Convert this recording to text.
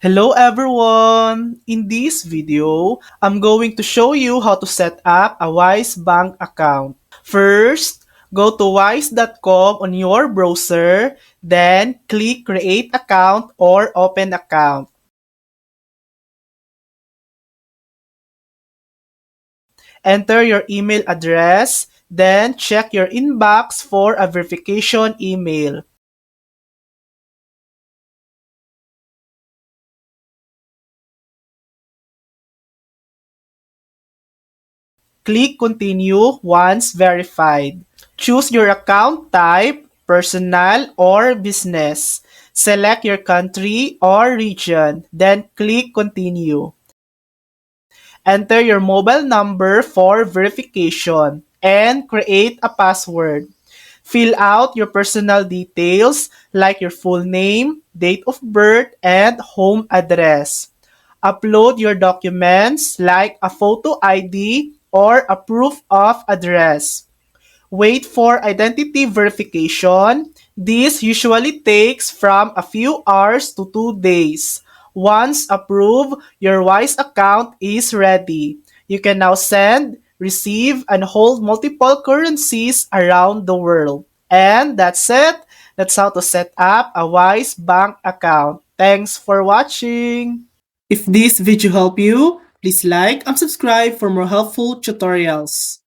Hello everyone! In this video, I'm going to show you how to set up a Wise Bank account. First, go to wise.com on your browser, then click Create Account or Open Account. Enter your email address, then check your inbox for a verification email. Click Continue once verified. Choose your account type, personal or business. Select your country or region, then click Continue. Enter your mobile number for verification and create a password. Fill out your personal details like your full name, date of birth, and home address. Upload your documents like a photo ID or a proof of address. Wait for identity verification. This usually takes from a few hours to 2 days. Once approved, your Wise account is ready. You can now send, receive, and hold multiple currencies around the world. And that's it. That's how to set up a Wise bank account. Thanks for watching. If this video helped you, please like and subscribe for more helpful tutorials.